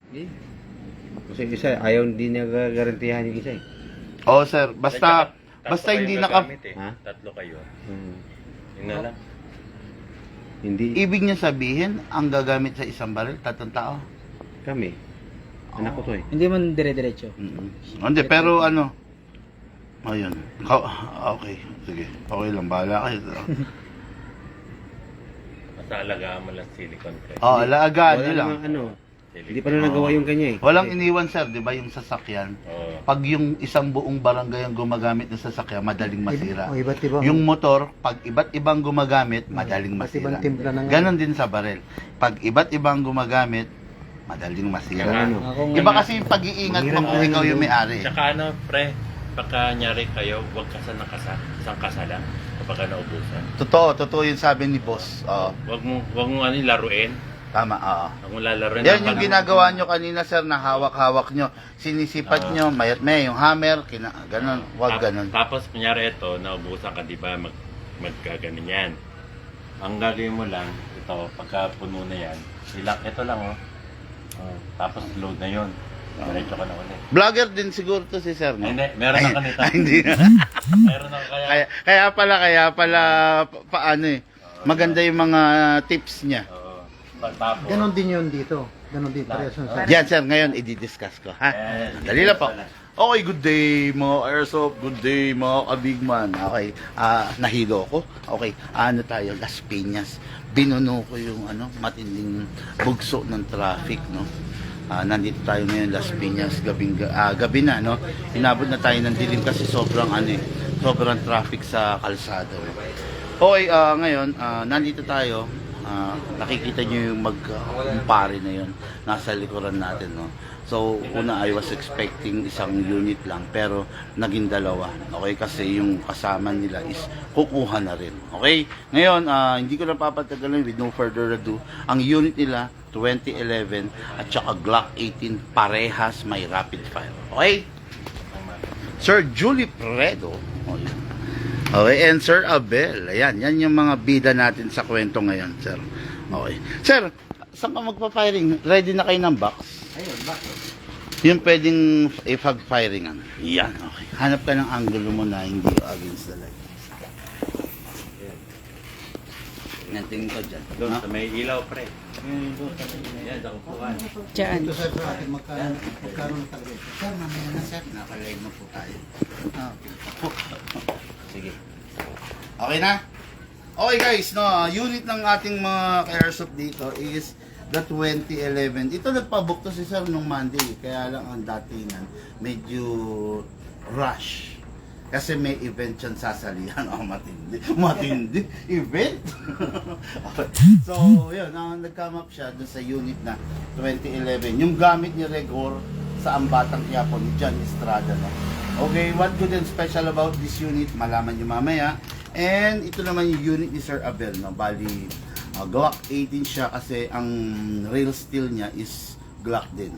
Hindi. Kasi isa, ayaw hindi nagagarantihan yung isa eh. Oo, sir. Basta hindi naka... Ha? Tatlo kayo. Hmm. Yun na lang. Hindi Ibig niya sabihin, ang gagamit sa isang baril, tatlong tao. kami. Anak ko to eh. Hindi man dire-diretso. Hindi, pero ano... Ayun. Okay. Sige. Okay lang. Bahala kayo. Basta alagaan mo lang silicone pre. Oo, alagaan Wala nyo lang. namang ano. Hindi pa na nagawa yung kanya eh. Walang iniwan, sir. Di ba yung sasakyan? Oo. Pag yung isang buong barangay ang gumagamit ng sasakyan, madaling masira. O, iba't ibang, Yung motor, pag iba't ibang gumagamit, madaling iba't ibang masira. timpla ng... Ganon din sa baril. Pag iba't ibang gumagamit, madaling masira. Saka, Akong, Iba kasi yung pag-iingat mo kung ikaw yung may-ari. Tsaka ano pre, pagka nyari kayo, huwag ka sa isang kasalan kapag naubusan. Totoo yung sabi ni boss. Oo, Huwag mo ano laruin. tama, oo. Huwag mo lalaruin. Yan yung ginagawa nyo kanina, sir, na hawak-hawak nyo. Sinisipat nyo, mayat may yung hammer, ganon, wag ganon. Tapos kunyari ito, naubusan ka, di ba, magkaganon yan. Ang gagawin mo lang, ito, pagka puno na yan, ito lang oh. Tapos load na yun. Diretso ka na ulit. Vlogger din siguro to si sir, no? Hindi, meron na kanito. Hindi. Meron na kaya. Kaya pala, paano eh. Maganda yung mga tips niya. Oo. Tapos, Ganon din yun dito. Ganon din parehas yun sa... Yan, sir, ngayon, i-discuss ko, ha? Dali lang po. Okay, good day, mga airsoft. Good day, mga kabigman. Okay, nahilo ko. Okay, ano tayo, Las Piñas. Binuno ko yung matinding bugso ng traffic, no? Nandito tayo ngayon, Las Piñas, gabi na, no? Inabot na tayo ng dilim kasi sobrang sobrang traffic sa kalsada. Okay, ngayon, nandito tayo. Nakikita nyo yung kumpare na yun nasa likuran natin, no? So una, I was expecting isang unit lang pero naging dalawa, okay, kasi yung kasama nila is kukuha na rin. Okay, ngayon hindi ko na papatagalin, with no further ado, ang unit nila 2011 at saka Glock 18 parehas may rapid fire. Okay, Sir Julie Predo, okay, and Sir Abel. Ayan, yan yung mga bida natin sa kwento ngayon, sir. Okay. Sir, saan ka magpa-firing? Ready na kayo ng box? Ayun, bakit? Yung pwedeng i-firingan. Yan, okay. Hanap ka ng angulo mo na hindi against the light. Yan, tingin ko dyan. doon No? sa may ilaw pre. Yan, sa kupuan. Diyan. Ito, sir, sa atin, magkano ng target? Sir, mamaya na, sir. Nakalive na po tayo. Sige. Okay na? Okay guys, no, unit ng ating mga airsoft dito is the 2011. Ito nagpabook to si sir nung Monday, kaya lang ang datingan medyo rush. Kasi may event yan sasalihan. Matindi. Event? So, yun, nag-come up siya dun sa unit na 2011. Yung gamit ni Regor sa Ambatang Quiapo ni John Estrada, no? Okay, what good and special about this unit, malaman nyo mamaya. And ito naman yung unit ni Sir Abel, no? Bali, Glock 18 siya kasi ang rail steel niya is Glock din.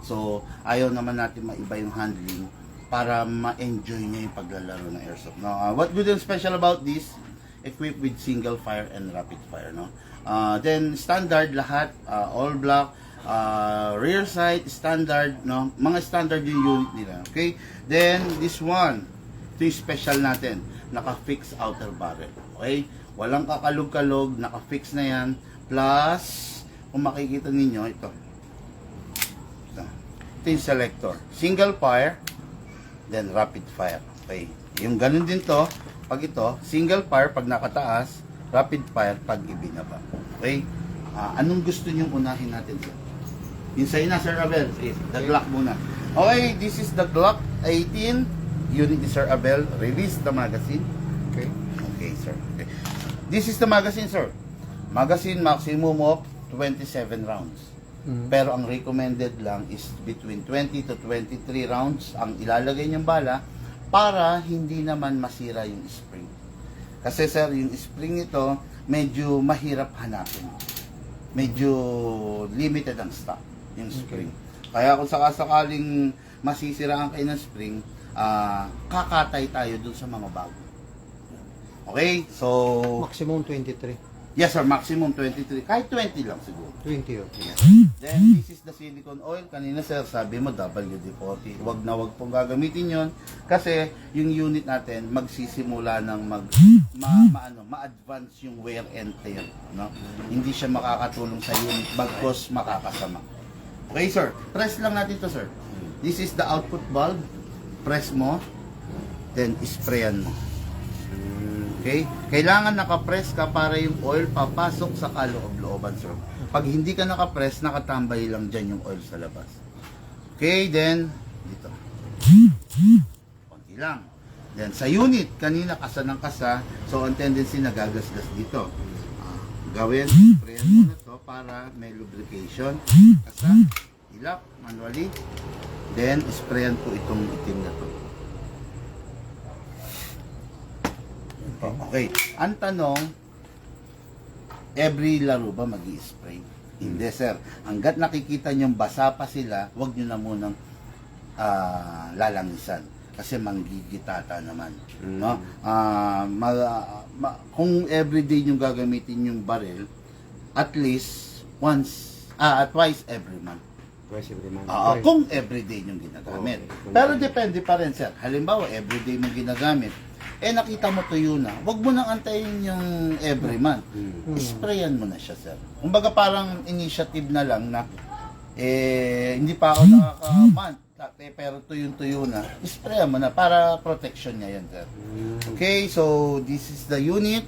So, ayaw naman natin maiba yung handling para ma-enjoy niya yung paglalaro ng airsoft. No? What good and special about this? Equipped with single fire and rapid fire. No? Then, standard lahat, all black, rear sight, standard, no? Mga standard yung unit nila. Okay? Then, this one, ito yung special natin, naka-fix outer barrel. Okay? Walang kakalog-kalog, naka-fix na yan. Plus, kung makikita ninyo, ito. Ito yung selector. Single fire, then rapid fire. Okay? Yung ganun din to, pag ito, single fire pag nakataas, rapid fire pag ibinaba. Okay? Anong gusto nyo unahin natin? Yung sa'yo na, Sir Abel. The Glock muna. Okay, this is the Glock 18 unit ni Sir Abel. Release the magazine. Okay? Okay, sir. Okay. This is the magazine, sir. Magazine maximum of 27 rounds. Pero ang recommended lang is between 20 to 23 rounds ang ilalagay niyong bala para hindi naman masira yung spring. Kasi sir, yung spring nito medyo mahirap hanapin. Medyo limited ang stock yung spring. Kaya kung sakasakaling masisiraan kayo ng spring, kakatay tayo dun sa mga bago. Okay? So, Maximum 23. Yes sir, maximum 23. Kahit 20 lang siguro. 20 okay. Then, this is the silicone oil. Kanina sir, sabi mo WD-40. Wag na wag pong gagamitin yon kasi yung unit natin magsisimula ng ma-advance yung wear and tear. No? Hindi siya makakatulong sa unit bagkos makakasama. Okay sir, press lang natin to sir. This is the output valve. Press mo, then sprayan mo. Okay? Kailangan nakapress ka para yung oil papasok sa kaloob-looban, sir. Pag hindi ka nakapress, nakatambay lang dyan yung oil sa labas. Okay, then, dito. Konti lang. Then, sa unit, kanina kasa ng kasa, so ang tendency nagagasgas dito. Gawin, sprayan mo na to para may lubrication. Kasa, ilap, manually. Then, sprayan po itong itim na to. Okay. Ang tanong, every laro ba mag-i-spray? Hindi, sir. Hanggat nakikita nyo basa pa sila, huwag nyo na munang lalangisan. Kasi manggigitata naman. No? Kung everyday nyo gagamitin yung barrel, at least twice every month. Twice every month. Kung everyday nyo ginagamit. Pero depende pa rin, sir. Halimbawa, everyday mo ginagamit, nakita mo tuyo na, wag mo nang antayin yung every month. Sprayan mo na siya, sir. Kumbaga parang initiative na lang na, hindi pa ako nakaka-month, pero tuyo na, sprayan mo na para protection niya yan, sir. Okay, so this is the unit.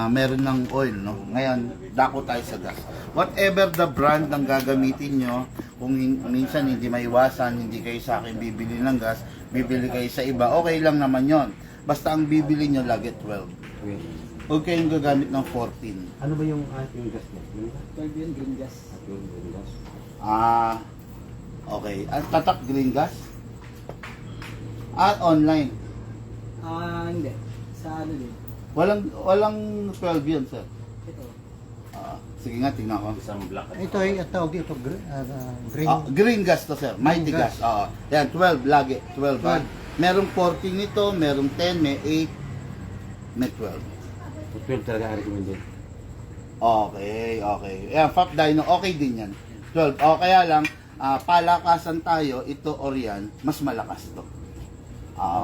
Meron ng oil, no? Ngayon, dako tayo sa gas. Whatever the brand ng gagamitin nyo, kung minsan hindi maiwasan, hindi kayo sa akin bibili ng gas, bibili kayo sa iba, okay lang naman yon. Basta ang bibili nyo lagi 12. Huwag kayong gagamit ng 14. Ano ba yung ating gas niya? 12 yun, green gas. Green gas. Okay. At tatak green gas? Online. Hindi. Sa ano din? Walang 12 yun, sir. Ito. Sige nga, tingnan ko. Isang black. Ito ay tawag dito, green. Green gas to, sir. Mighty Green gas. Yan, 12 lagi. 12. 12. Merong 14 nito, merong 10, may 8, may 12. 12 talaga ang recommended. Okay. Yan, FAP Dyno, okay din yan. 12. Kaya lang, palakasan tayo, ito or yan, mas malakas to.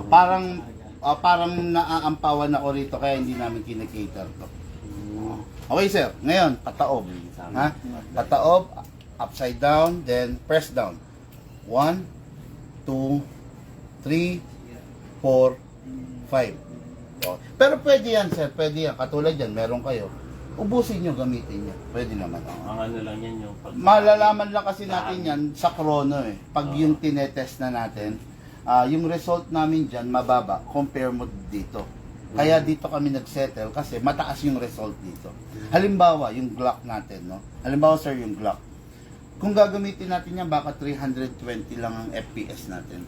Parang naaampawan ako rito, kaya hindi namin kinikater to. Okay, sir. Ngayon, pataob. Ha? Pataob, upside down, then press down. 1, 2, 3, 4, 5. Pero pwede yan, sir. Pwede yan. Katulad yan, meron kayo. Ubusin nyo, gamitin nyo. Pwede naman. Ang ano lang yan yung Malalaman lang kasi natin yan sa chrono eh. Pag yung tinetest na natin, yung result namin dyan, mababa. Compare mo dito. Kaya dito kami nagsettle kasi mataas yung result dito. Halimbawa, yung Glock natin, no? Halimbawa, sir, yung Glock. Kung gagamitin natin yan, baka 320 lang ang FPS natin.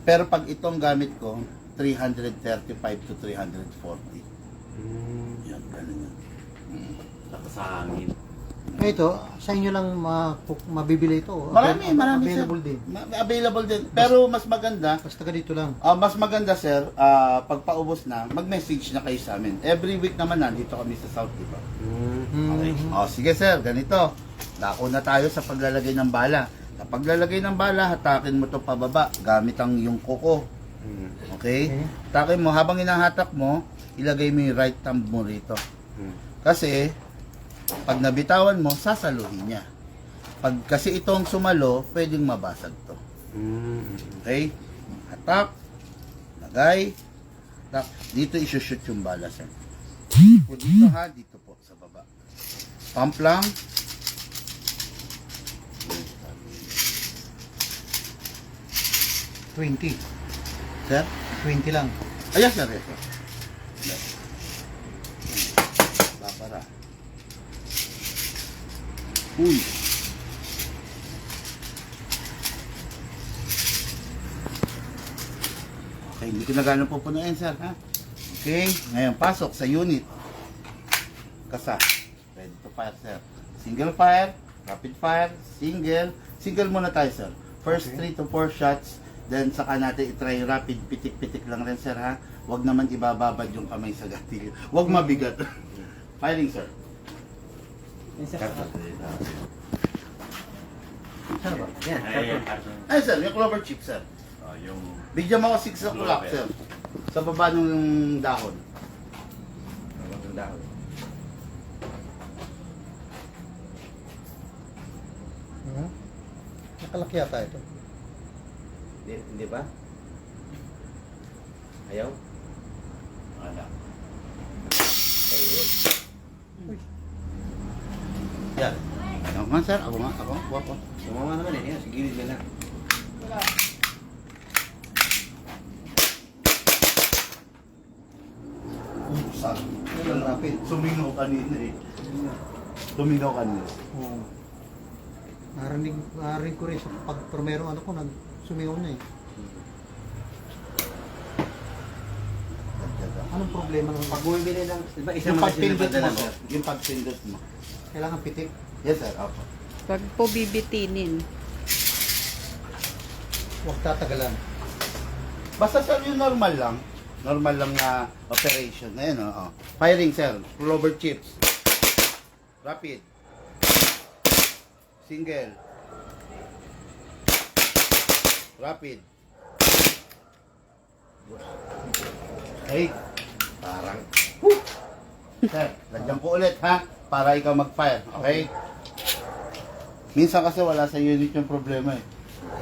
Pero pag itong gamit ko, 335 to 340. Yan, ganun yan. sa hangin. Ito, sa inyo lang mabibili ito. Marami, Available sir. din. Available din. Pero mas maganda, Basta ka dito lang. mas maganda, sir, pag paubos na, mag-message na kayo sa amin. Every week naman nandito kami sa South, di ba? Okay. Sige, sir, ganito. Dako na tayo sa paglalagay ng bala. Sa paglalagay ng bala, hatakin mo to pababa gamit ang yung kuko. Okay? Hatakin mo, habang inahatak mo, ilagay mo yung right thumb mo rito. Kasi, pag nabitawan mo, sasaluhin niya. Pag kasi itong sumalo, pwedeng mabasag to. Okay? Hatak, lagay, hatak. Dito isushoot yung bala, sir. O dito ha, dito po, sa baba. Pump lang. $20. Sir? 20 lang. Ayan, sir. Yes, sir. Babara. Uy. Okay, hindi ko na gano'n pupunuin, sir, ha? Okay, ngayon, pasok sa unit. Kasa. Ready to fire, sir. Single fire, rapid fire, single. Single muna tayo, sir. First 3 to 4 shots, then saka natin i-try rapid, pitik-pitik lang rin, sir, ha? Huwag naman ibababad yung kamay sa gatilyo. Huwag mabigat. Firing, sir. Saan ba? Yan, Ay, carton. Ay, sir, yung clover chip, sir. yung Bigyan mo ako 6 o'clock, sir. Sa baba ng dahon. Ang dahon. Nakalaki yata ito. Hindi ba? Ayaw? Wala. Ayun. Yan. Ako nga, sir. Ako. Ako. Sumama naman eh. Yan, sigilid ka lang. Saan? Yan, rapid. Sumingaw kanina eh. Sumingaw kanina. Oo. Narinig ko rin sa pag primero ano ko, nagsumigaw na eh. Anong problema ng Pag bumibili ng, di ba isa Yung naman sila pagpindot padala mo, mo? sir. Yung pagpindot mo. kailangan pitik? Yes, sir. Opo. Wag po bibitinin. Huwag tatagalan. Basta sir, yung normal lang. Normal lang na operation. Ayan, oh. Firing, sir. Clover chips. Rapid. Single. Rapid. Hey. Parang. Woo! Sir, lagyan ko ulit ha. Para ikaw mag-fire. Okay? Minsan kasi wala sa unit yung problema eh.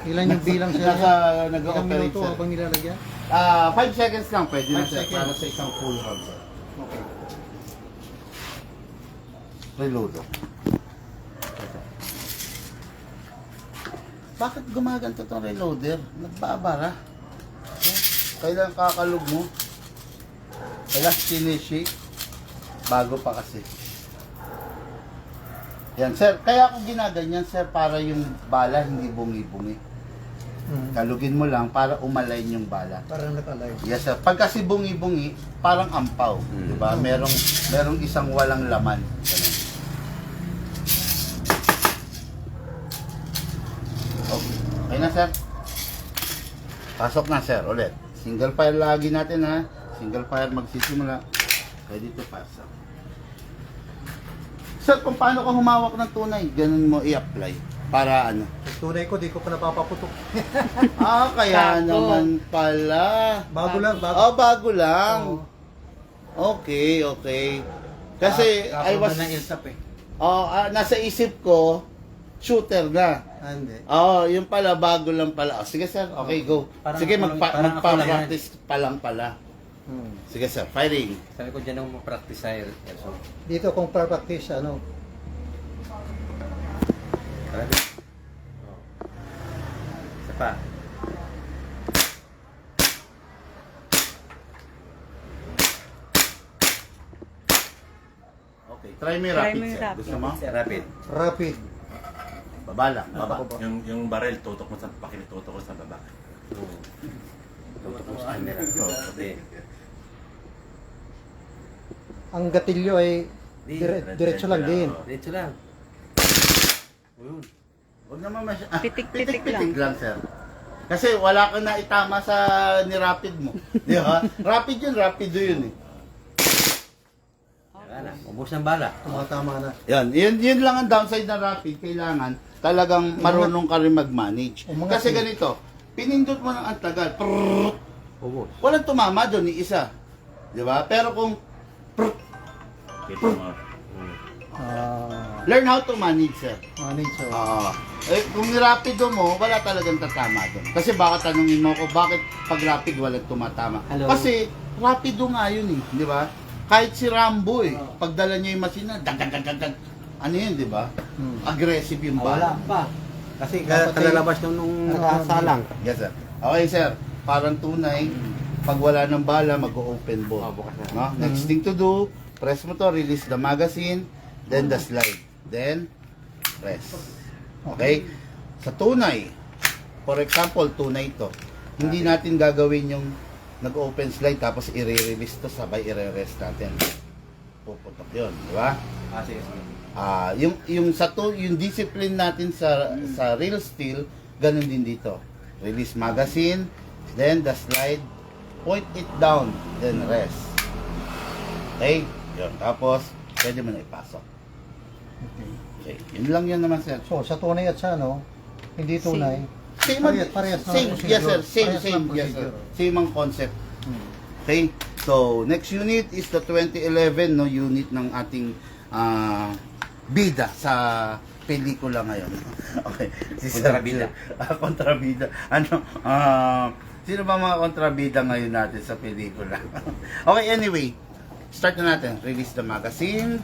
Ilan yung bilang sir? Nasa Ilang nag-ooperate, minuto sir. habang nilalagyan? 5 seconds lang pwede na 5 sir. seconds. Para sa isang full round sir. Okay. Reload. Bakit gumaganto tong reloader? Nagbabara. Kailan kakalog mo? Kailan sinishake? Bago pa kasi. Yan sir, kaya ako ginaganyan sir para yung bala hindi bungi-bungi. Kalugin mo lang para umalign yung bala. Parang nakalay. Yes sir. Pag kasi bungi-bungi, parang ampaw, 'di ba? Merong isang walang laman. Ganun. Okay na sir. Pasok na sir ulit. Single fire lagi natin ha. Single fire magsisimula. Ready to pass. Sir, kung paano ka humawak ng tunay, ganun mo i-apply. Para ano? Yung tunay ko, di ko pa napapaputok. Kaya Tako. naman pala. Bago lang, bago. Oh, bago lang. Oo. Okay. Kasi I was nasa isip ko shooter na. Hindi. Yung pala bago lang pala. Sige sir, okay go. Parang Sige ako lang- parang ako lang magpa-practice pa lang pala. Sige sir, firing. Sabi ko dyan ako mag-practice sa airsoft. Dito kung practice, ano, Grabe. Oh. Isa pa. Okay, try mo yung Try rapid mo yung sir. rapid. Gusto mo? Rapid. rapid. Baba lang, baba. Yung barrel, tutok mo sa pakilitutok ko sa baba. Tutok mo sa camera. Hindi. Ang gatilyo ay diretso lang din. Diretso lang. Ayun. Huwag naman Pitik-pitik lang sir. Kasi wala kang naitama sa ni-rapid mo. Di ba? Rapid yun eh. Wala na. Ubus ng bala. Tumatama na. Yun lang ang downside ng rapid. Kailangan talagang marunong ka rin mag-manage. Umangat Kasi eh. ganito, pinindot mo ng ang tagal, prrrr, Ubus. walang tumama doon ni isa. Di ba? Pero kung Kita mo. learn how to manage, sir. Manage, so. Kung rapido mo, wala talagang tatama doon. Kasi baka tanungin mo ko, bakit pag rapid walang tumatama? Hello? Kasi rapido nga yun eh, di ba? Kahit si Rambo eh, pagdala niya yung masina, dag. Ano yun, di ba? Aggressive yung Wala bala. pa. Kasi Dapat kalalabas nung nakasalang. Yes, sir. Okay, sir. Parang tunay, pag wala ng bala, mag-open ball. Bukas na. No? Next thing to do, press mo to, release the magazine, then the slide. Then, press. Okay? Sa tunay, for example, tunay to. Hindi natin gagawin yung nag-open slide tapos i-release to sabay i-rest natin. Puputok yun, di ba? Sige. Yung discipline natin sa real steel, ganun din dito. Release magazine, then the slide, point it down, then rest. Okay? Yun. Tapos, pwede mo na ipasok. Okay. Okay, yun lang yan naman sir. So, sa tunay at sa ano, hindi tunay. Same, Parehas na same, procedure. yes sir, same, Parehas same, ng yes sir. procedure. Same ang concept. Hmm. Okay, so next unit is the 2011 no unit ng ating bida sa pelikula ngayon. Okay, si Kontrabida. Kontrabida. Ano, sino ba mga kontrabida ngayon natin sa pelikula? Okay, anyway, start na natin. Release the magazine.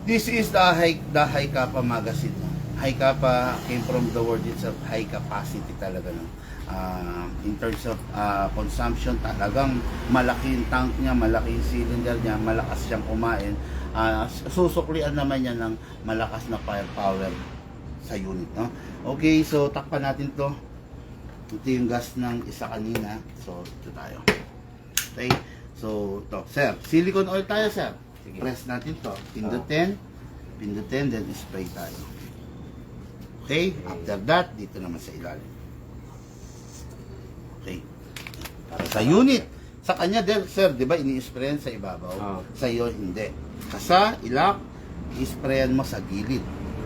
This is the high kappa magazine. High kappa came from the word itself, high capacity talaga no. In terms of consumption, talagang malaki yung tank niya, malaki yung cylinder niya, malakas siyang kumain. Susuklian naman niya ng malakas na firepower sa unit. No? Okay, so takpan natin to. Ito yung gas ng isa kanina. So, ito tayo. Okay, so to. Sir, silicone oil tayo, sir. Sige. Press natin to. Pindutin, then spray tayo. Okay, after that, dito naman sa ilalim. Okay. Para sa unit. Sa kanya, sir, di ba, ini-sprayan sa ibabaw? Oo. Sa iyo, hindi. Sa ilak, i-sprayan mo sa gilid.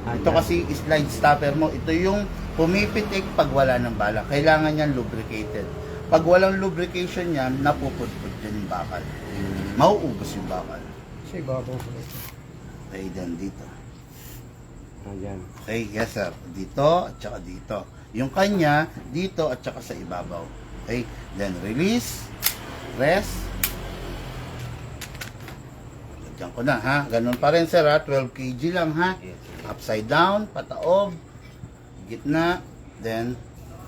Ito kasi slide stopper mo. Ito yung pumipitik pag wala ng bala. Kailangan yan lubricated. Pag walang lubrication yan, napupudpud yan yung bakal. Mauubos yung bakal. Sa ibabaw ko ito. Okay, then dito. Ayan. Okay, yes sir. Dito at saka dito. Yung kanya, dito at saka sa ibabaw. Okay, then release, press. Diyan ko na ha. Ganun pa rin sir ha. 12 kg lang ha. Upside down, pataob, gitna, then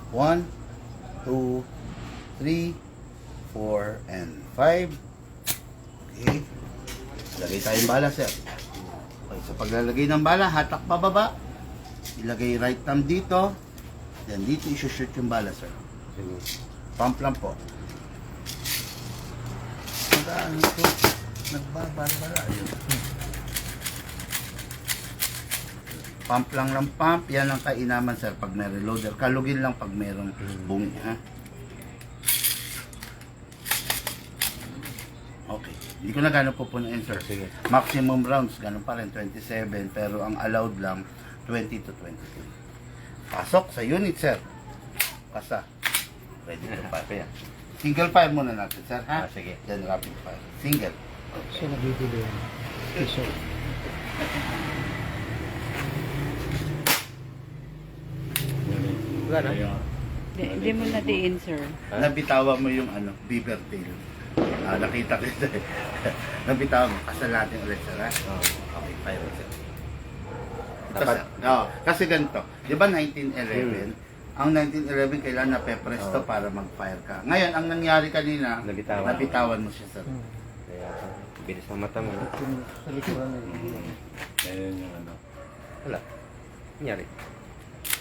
1, 2, 3, 4, and 5. Okay. Lagay tayong bala sir. Okay, sa paglalagay ng bala, hatak pababa. Ilagay right thumb dito. Then dito isushoot yung bala sir. Pump lang po. Magano ito? Nagbabala. Ayun. Pump lang ng pump. Yan ang kainaman sir pag may reloader. Kalugin lang pag mayroong bungi ha. Okay. Hindi ko na gano'n pupunuin sir. Sige. Maximum rounds, gano'n pa rin, 27. Pero ang allowed lang, 20 to 23. Pasok sa unit sir. Kasa. Ready to fire. Single fire muna natin sir ha. Sige. Then rapid fire. Single. So, nabibili yan. Piso. Wala na. Hindi mo na diin, sir. Nabitawan mo yung ano, beaver tail. Nakita ko ito. Nabitawan mo. Kasal natin ulit sir ha. Okay, fire sir. Dapat. Kasi ganito. Di ba 1911? Ang 1911 kailangan na pe-press to para mag-fire ka. Ngayon, ang nangyari kanina, nabitawan mo siya sir. Kaya, bilis ng mata mo. no? Sa likuran na yun. Ayun yung ano. Wala. Nangyari.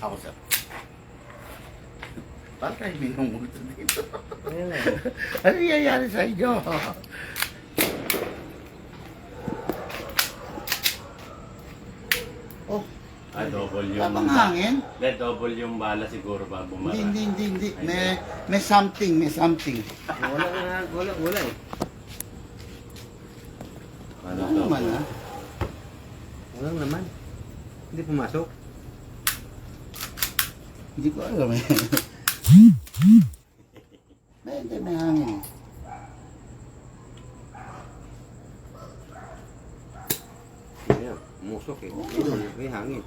Ako sir. Bakit kayo minumulto dito? Ayan na. Ano nangyayari sa inyo? Oh, Double yung... tabang hangin? Hindi, double yung bala siguro ba bumara. Hindi. May something. Wala na. Wala eh. Ano Ano to? naman ha? Wala naman. Hindi pumasok. Hindi ko alam eh. May hangin. Ayan. Musok eh. May hangin.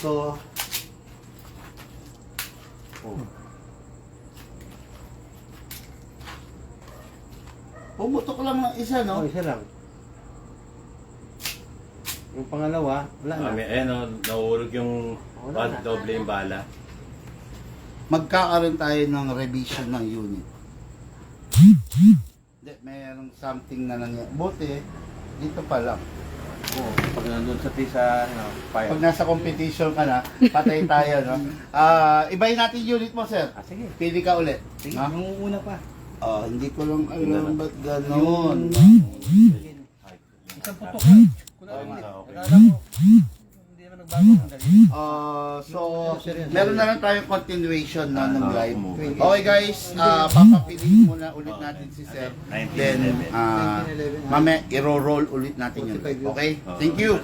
So, Oh. pumutok lang ng isa, no? Oh, isa lang. Yung pangalawa, wala na. Ayun o, nahulog yung Wala na. doble yung bala. Magkakaroon tayo ng revision ng unit. Hindi, mayroong something na nangyari. Buti, dito pa lang. Oh, pag nandun sa tisa, fire. Pag nasa competition ka na, patay tayo, no? Ibahin natin unit mo, sir. Ah, sige. Pili ka ulit. Sige, No? yung una pa. Hindi ko lang alam ba't gano'n. Isang putok lang. Okay. Akala ko, hindi naman nagbago ang galing. So, meron na lang tayong continuation na ng live. Okay guys, papapiliin muna ulit natin si Sir. Then, mamaya i-roll ulit natin yun. Okay? Thank you.